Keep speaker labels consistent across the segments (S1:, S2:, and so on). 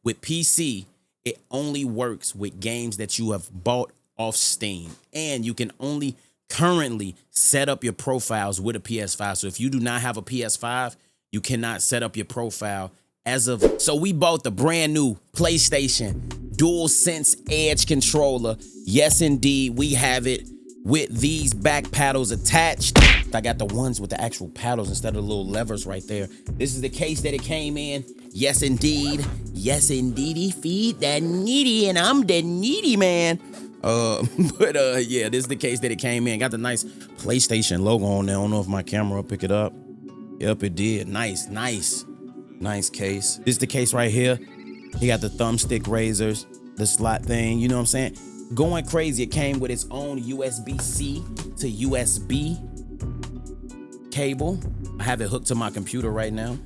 S1: With PC, it only works with games that you have bought off Steam, and you can only currently set up your profiles with a PS5. So if you do not have a PS5, you cannot set up your profile as of. So we bought the brand new PlayStation Dualsense Edge controller. Yes, indeed, we have it with these back paddles attached. I got the ones with the actual paddles instead of the little levers right there. This is the case that it came in. Yes, indeed. Yes, indeedy. Feed that needy, and I'm the needy man. Yeah, this is the case that it came in. Got the nice PlayStation logo on there. I don't know if my camera will pick it up. Yep, it did. Nice case. This is the case right here. You got the thumbstick razors, the slot thing, you know what I'm saying? Going crazy. It came with its own USB-C to USB cable. I have it hooked to my computer right now.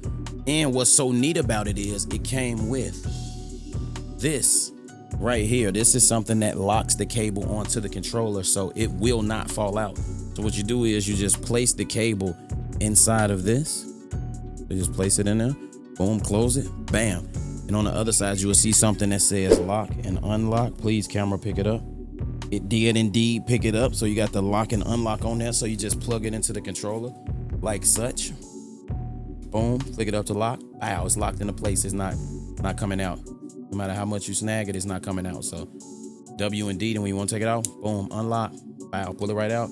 S1: And what's so neat about it is it came with this right here. This is something that locks the cable onto the controller so it will not fall out. So what you do is you just place the cable inside of this. You just place it in there. Boom, close it. Bam. And on the other side, you will see something that says lock and unlock. Please, camera, pick it up. It did indeed pick it up. So you got the lock and unlock on there. So you just plug it into the controller like such. Boom, flick it up to lock. Wow, it's locked into place. It's not coming out. No matter how much you snag it, it's not coming out. So W and D, and when you want to take it out, boom, unlock. Wow, pull it right out.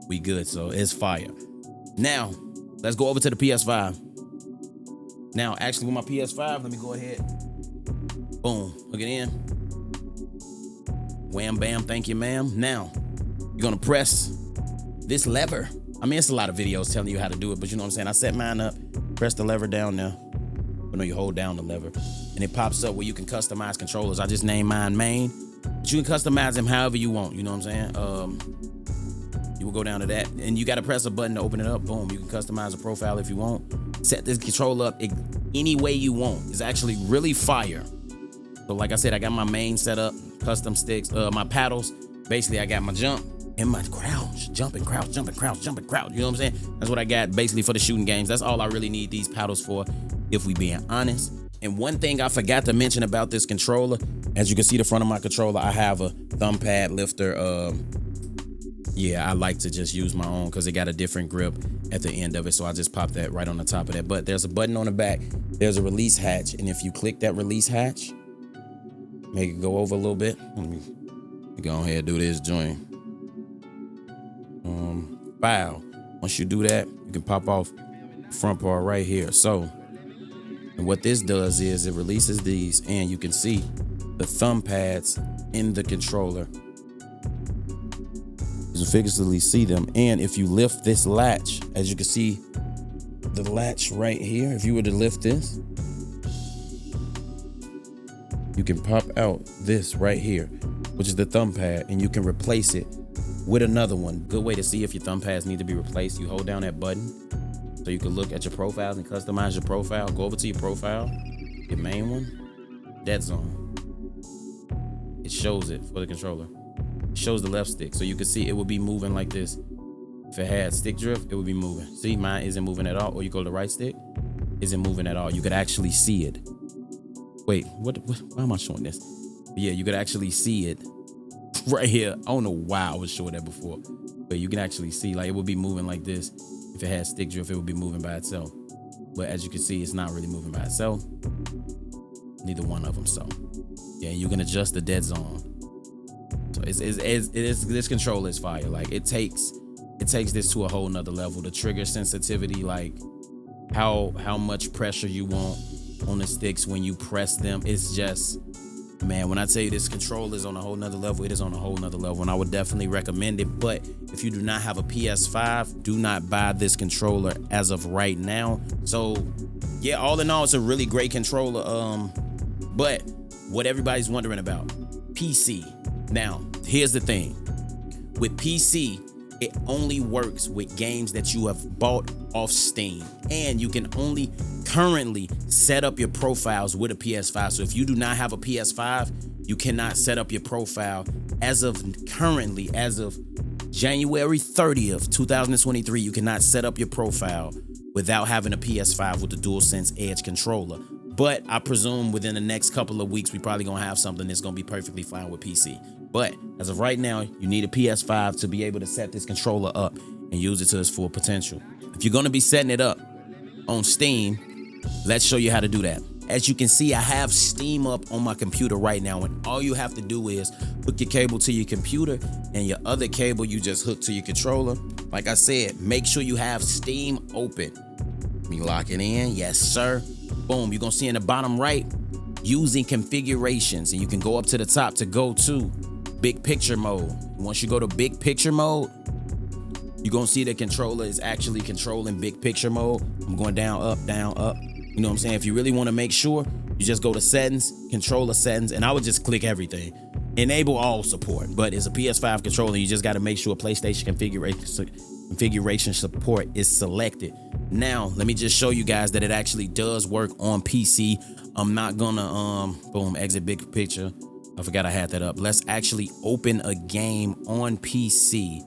S1: We good. So it's fire. Now, let's go over to the PS5. Now, actually, with my PS5, let me go ahead. Boom, hook it in. Wham, bam, thank you, ma'am. Now, you're gonna press this lever. I mean, it's a lot of videos telling you how to do it, but you know what I'm saying? I set mine up, press the lever down there. But no, you hold down the lever, and it pops up where you can customize controllers. I just named mine main, but you can customize them however you want, you know what I'm saying? You will go down to that, and you gotta press a button to open it up. Boom, you can customize a profile if you want. Set this controller up any way you want. It's actually really fire. So like I said, I got my main set up, custom sticks, my paddles. Basically, I got my jump and my crouch, jumping, crouch, jumping, crouch, jumping, crouch. You know what I'm saying? That's what I got basically for the shooting games. That's all I really need these paddles for, if we being honest. And one thing I forgot to mention about this controller, as you can see the front of my controller, I have a thumb pad lifter. Yeah, I like to just use my own because it got a different grip at the end of it. So I just pop that right on the top of that. But there's a button on the back. There's a release hatch. And if you click that release hatch, make it go over a little bit. Let me go ahead and do this joint. File. Once you do that, you can pop off the front part right here. So, and what this does is it releases these, and you can see the thumb pads in the controller. You can figuratively see them. And if you lift this latch, as you can see the latch right here, if you were to lift this, you can pop out this right here, which is the thumb pad, and you can replace it with another one. Good way to see if your thumb pads need to be replaced. You hold down that button so you can look at your profiles and customize your profile. Go over to your profile, your main one, dead zone. It shows it for the controller. It shows the left stick, so you can see it will be moving like this. If it had stick drift, it would be moving. See, mine isn't moving at all. Or you go to the right stick, isn't moving at all. You could actually see it. Wait, what why am I showing this? Yeah, you could actually see it right here. I don't know why I was showing that before, but you can actually see, like, it would be moving like this. If it had stick drift, it would be moving by itself. But as you can see, it's not really moving by itself. Neither one of them. So yeah, you can adjust the dead zone. So this controller is fire. Like, it takes this to a whole nother level. The trigger sensitivity, like how much pressure you want on the sticks when you press them. It's just, man, when I tell you this controller is on a whole nother level, it is on a whole nother level, and I would definitely recommend it. But if you do not have a PS5, do not buy this controller as of right now. So yeah, all in all, it's a really great controller. But what everybody's wondering about, PC. Now, here's the thing. With PC, it only works with games that you have bought off Steam, and you can only currently set up your profiles with a PS5. So if you do not have a PS5, you cannot set up your profile as of currently, as of January 30th, 2023, you cannot set up your profile without having a PS5 with the DualSense Edge controller. But I presume within the next couple of weeks, we probably gonna have something that's gonna be perfectly fine with PC. But as of right now, you need a PS5 to be able to set this controller up and use it to its full potential. If you're gonna be setting it up on Steam, let's show you how to do that. As you can see, I have Steam up on my computer right now, and all you have to do is hook your cable to your computer, and your other cable you just hook to your controller. Like I said, make sure you have Steam open. Let me lock it in. Yes, sir. Boom. You're gonna see in the bottom right, using configurations, and you can go up to the top to go to big picture mode. Once you go to big picture mode, you're gonna see the controller is actually controlling big picture mode. I'm going down, up, down, up. You know what I'm saying? If you really want to make sure, you just go to settings, controller settings, and I would just click everything. Enable all support, but it's a PS5 controller. You just got to make sure PlayStation configuration support is selected. Now, let me just show you guys that it actually does work on PC. I'm not gonna, boom, exit big picture. I forgot I had that up. Let's actually open a game on PC.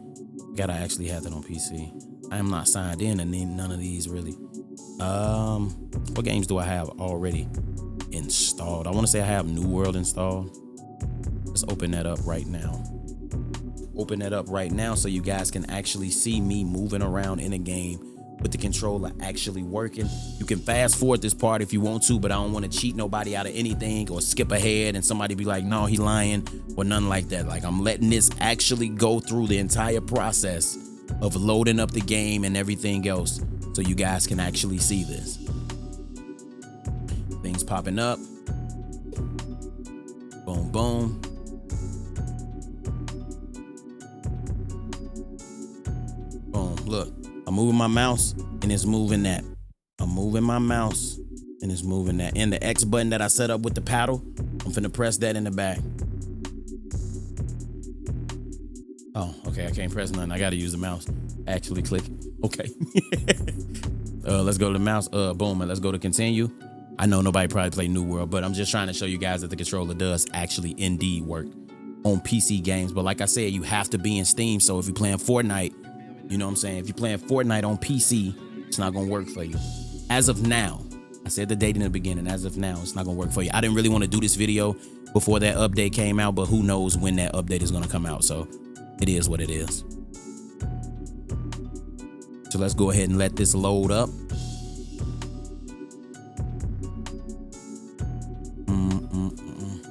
S1: I actually have that on PC. I am not signed in and none of these really. What games do I have already installed? I want to say I have New World installed. Let's open that up right now. Open that up right now so you guys can actually see me moving around in a game with the controller actually working. You can fast forward this part if you want to, but I don't want to cheat nobody out of anything or skip ahead and somebody be like, no, he lying, or nothing like that. Like, I'm letting this actually go through the entire process of loading up the game and everything else, so you guys can actually see this. Things popping up. Boom, boom. Boom, look. I'm moving my mouse and it's moving that. I'm moving my mouse and it's moving that. And the X button that I set up with the paddle, I'm finna press that in the back. Oh, okay, I can't press nothing. I gotta use the mouse. Actually click. Okay. Let's go to the mouse. Boom, and let's go to continue. I know nobody probably played New World, but I'm just trying to show you guys that the controller does actually indeed work on PC games. But like I said, you have to be in Steam. So if you're playing Fortnite, you know what I'm saying? If you're playing Fortnite on PC, it's not gonna work for you. As of now, I said the date in the beginning, as of now, it's not gonna work for you. I didn't really want to do this video before that update came out, but who knows when that update is gonna come out. So it is what it is. So let's go ahead and let this load up.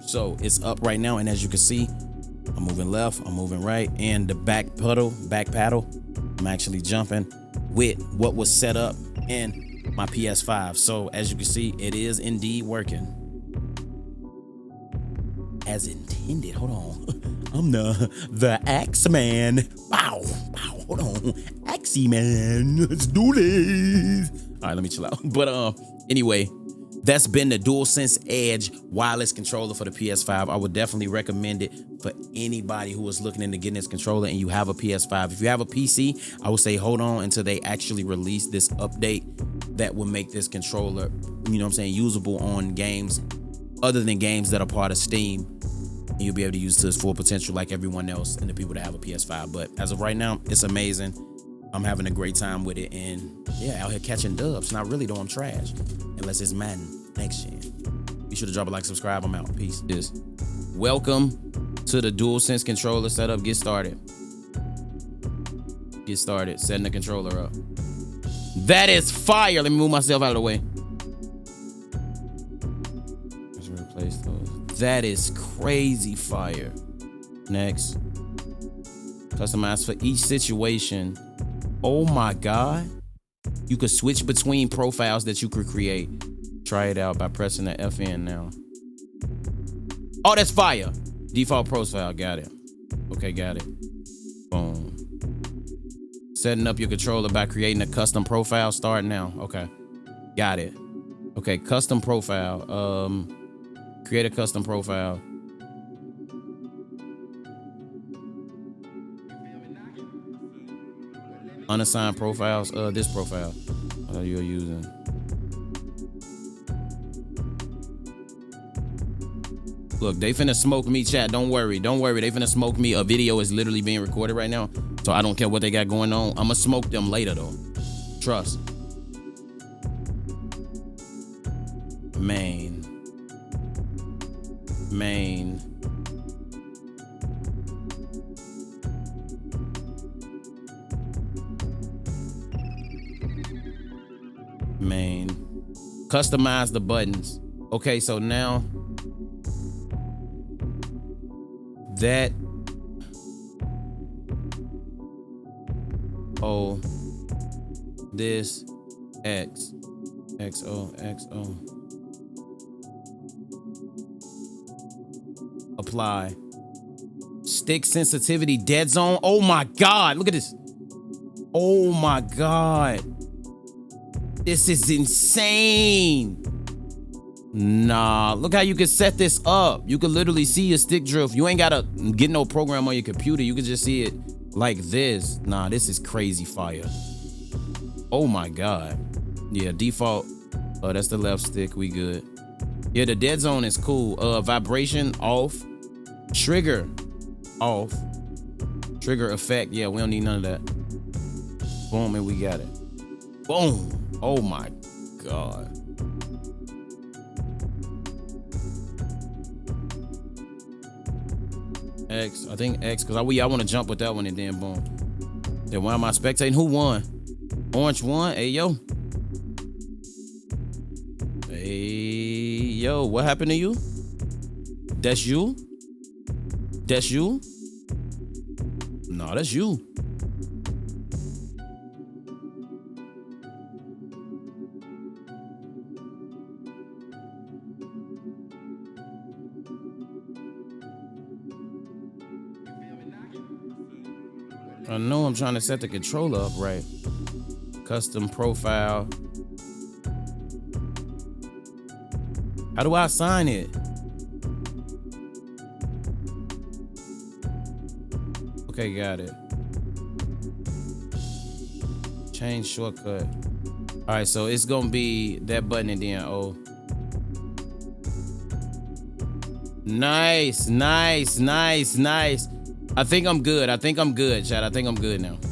S1: So it's up right now, and as you can see, I'm moving left, I'm moving right, and the back paddle, I'm actually jumping with what was set up in my PS5. So as you can see, it is indeed working as intended. Hold on. I'm the Axe Man. Wow. Hold on. Axie Man. Let's do this. All right, let me chill out. But anyway, that's been the Dualsense Edge wireless controller for the PS5. I would definitely recommend it for anybody who is looking into getting this controller and you have a PS5. If you have a PC, I would say hold on until they actually release this update that will make this controller, you know what I'm saying, usable on games other than games that are part of Steam. And you'll be able to use it to its full potential like everyone else and the people that have a PS5. But as of right now, it's amazing. I'm having a great time with it, and yeah, out here catching dubs. Not really though, I'm trash. Unless it's Madden next gen. Be sure to drop a like, subscribe. I'm out. Peace. Welcome to the Dualsense controller setup. Get started. Setting the controller up. That is fire. Let me move myself out of the way. Let's replace those. That is crazy fire. Next. Customize for each situation. Oh my God. You could switch between profiles that you could create. Try it out by pressing the FN now. Oh, that's fire. Default profile, got it. Okay, got it. Boom. Setting up your controller by creating a custom profile. Start now. Okay, got it. Okay, custom profile. Create a custom profile. Unassigned profiles. This profile you're using. Look, they finna smoke me, chat. Don't worry. They finna smoke me. A video is literally being recorded right now, so I don't care what they got going on. I'ma smoke them later though. Trust. Main. Main. Main. Customize the buttons. Okay, so now that O this X XO XO apply stick sensitivity dead zone. Oh my god, look at this. Oh my god, this is insane. Nah, look how you can set this up. You can literally see your stick drift. You ain't gotta get no program on your computer. You can just see it like this. Nah, this is crazy fire. Oh my god. Yeah, default. Oh, that's the left stick. We good. Yeah, the dead zone is cool. Vibration off. Trigger off. Trigger effect. Yeah, we don't need none of that. Boom, and we got it. Boom. Oh my god. X, I think X, because I want to jump with that one and then boom. Then why am I spectating? Who won? Orange won? Hey, yo. Hey, yo, what happened to you? That's you? That's you? No, that's you. I know I'm trying to set the controller up right. Custom profile. How do I assign it? Okay, got it. Change shortcut. All right, so it's gonna be that button and then O. Nice, nice, nice, nice. I think I'm good. I think I'm good, chat. I think I'm good now.